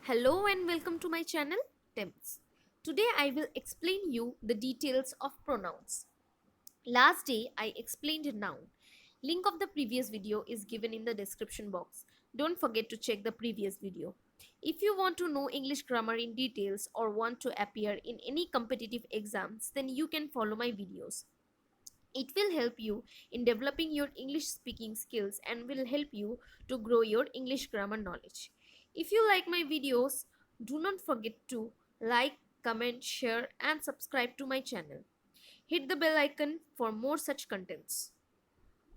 Hello and welcome to my channel Temps. Today I will explain you the details of pronouns. Last day I explained a noun. Link of the previous video is given in the description box. Don't forget to check the previous video. If you want to know English grammar in details or want to appear in any competitive exams, then you can follow my videos. It will help you in developing your English speaking skills and will help you to grow your English grammar knowledge. If you like my videos, do not forget to like, comment, share and subscribe to my channel. Hit the bell icon for more such contents.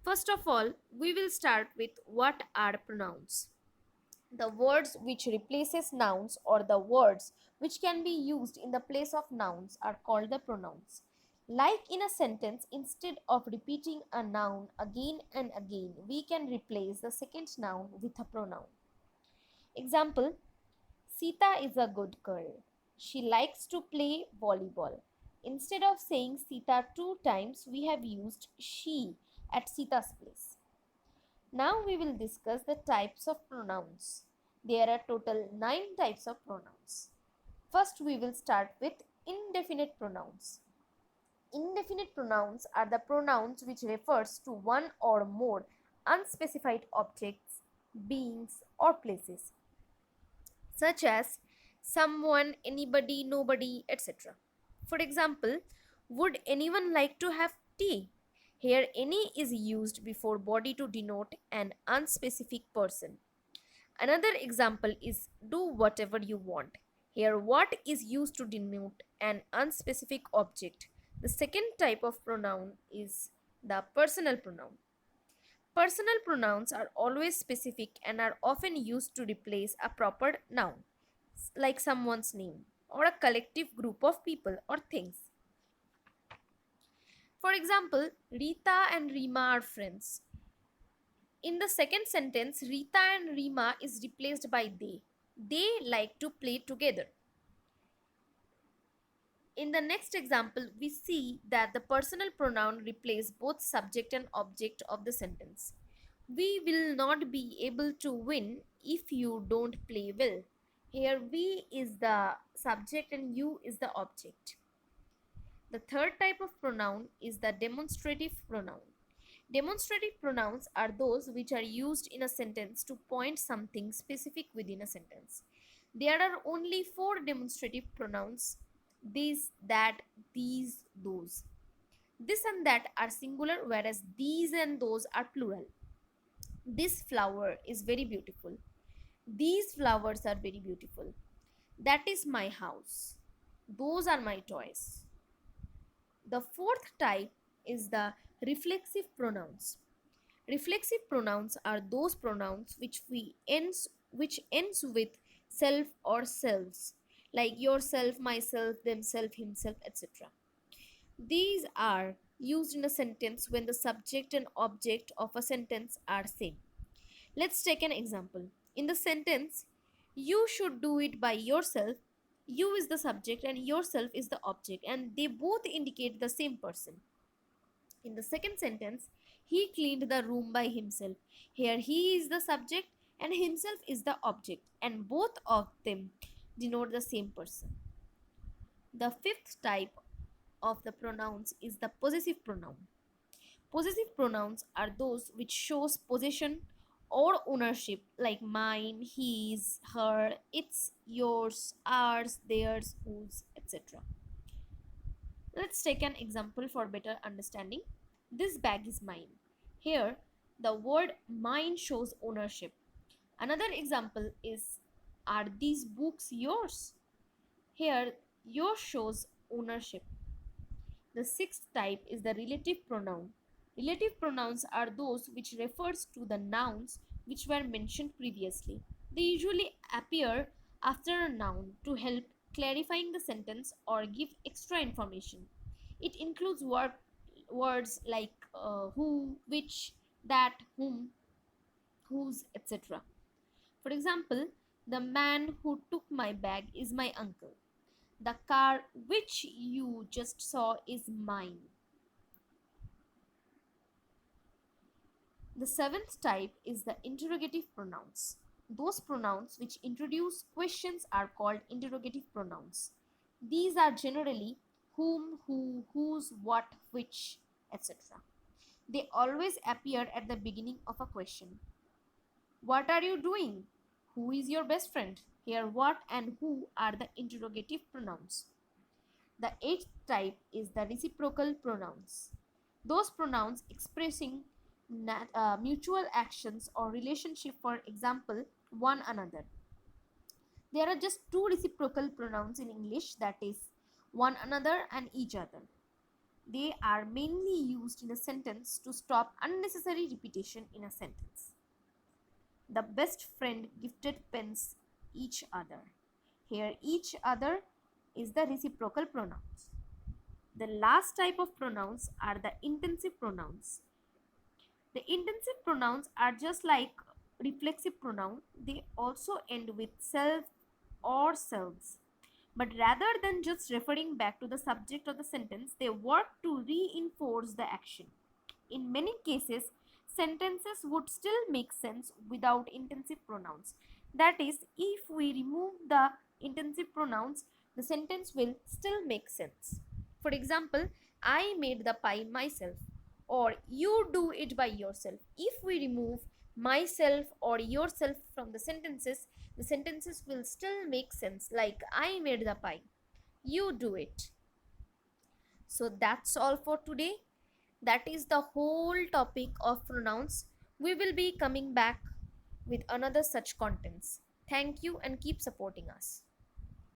First of all, we will start with what are pronouns. The words which replaces nouns or the words which can be used in the place of nouns are called the pronouns. Like in a sentence, instead of repeating a noun again and again, we can replace the second noun with a pronoun. Example: Sita is a good girl. She likes to play volleyball. Instead of saying Sita two times, we have used she at Sita's place. Now we will discuss the types of pronouns. There are total 9 types of pronouns. First we will start with indefinite pronouns. Indefinite pronouns are the pronouns which refers to one or more unspecified objects, beings or places, such as someone, anybody, nobody, etc. For example, would anyone like to have tea? Here any is used before body to denote an unspecific person. Another example is do whatever you want. Here what is used to denote an unspecific object. The second type of pronoun is the personal pronoun. Personal pronouns are always specific and are often used to replace a proper noun, like someone's name, or a collective group of people or things. For example, Rita and Rima are friends. In the second sentence, Rita and Rima is replaced by they. They like to play together. In the next example, we see that the personal pronoun replaces both subject and object of the sentence. We will not be able to win if you don't play well. Here we is the subject and you is the object. The third type of pronoun is the demonstrative pronoun. Demonstrative pronouns are those which are used in a sentence to point something specific within a sentence. There are only 4 demonstrative pronouns: this, that, these, those. This and that are singular, whereas these and those are plural. This flower is very beautiful. These flowers are very beautiful. That is my house. Those are my toys. The fourth type is the reflexive pronouns. Reflexive pronouns are those pronouns which ends with self or selves, like yourself, myself, themself, himself, etc. These are used in a sentence when the subject and object of a sentence are same. Let's take an example. In the sentence, you should do it by yourself, you is the subject and yourself is the object, and they both indicate the same person. In the second sentence, he cleaned the room by himself. Here he is the subject and himself is the object, and both of them denote the same person. The fifth type of the pronouns is the possessive pronoun. Possessive pronouns are those which shows possession or ownership, like mine, his, her, its, yours, ours, theirs, whose, etc. Let's take an example for better understanding. This bag is mine. Here, the word mine shows ownership. Another example is, are these books yours? Here, yours shows ownership. The sixth type is the relative pronoun. Relative pronouns are those which refers to the nouns which were mentioned previously. They usually appear after a noun to help clarifying the sentence or give extra information. It includes words like who, which, that, whom, whose, etc. For example, the man who took my bag is my uncle. The car which you just saw is mine. The seventh type is the interrogative pronouns. Those pronouns which introduce questions are called interrogative pronouns. These are generally whom, who, whose, what, which, etc. They always appear at the beginning of a question. What are you doing? Who is your best friend? Here, what and who are the interrogative pronouns. The eighth type is the reciprocal pronouns. Those pronouns expressing mutual actions or relationship, for example, one another. There are just two reciprocal pronouns in English, that is, one another and each other. They are mainly used in a sentence to stop unnecessary repetition in a sentence. The best friend gifted pens each other. Here, each other is the reciprocal pronouns. The last type of pronouns are the intensive pronouns. The intensive pronouns are just like reflexive pronoun. They also end with self or selves. But rather than just referring back to the subject of the sentence, they work to reinforce the action. In many cases, sentences would still make sense without intensive pronouns. That is, if we remove the intensive pronouns, the sentence will still make sense. For example, I made the pie myself, or you do it by yourself. If we remove myself or yourself from the sentences will still make sense, like I made the pie, you do it. So that's all for today. That is the whole topic of pronouns. We will be coming back with another such contents. Thank you and keep supporting us.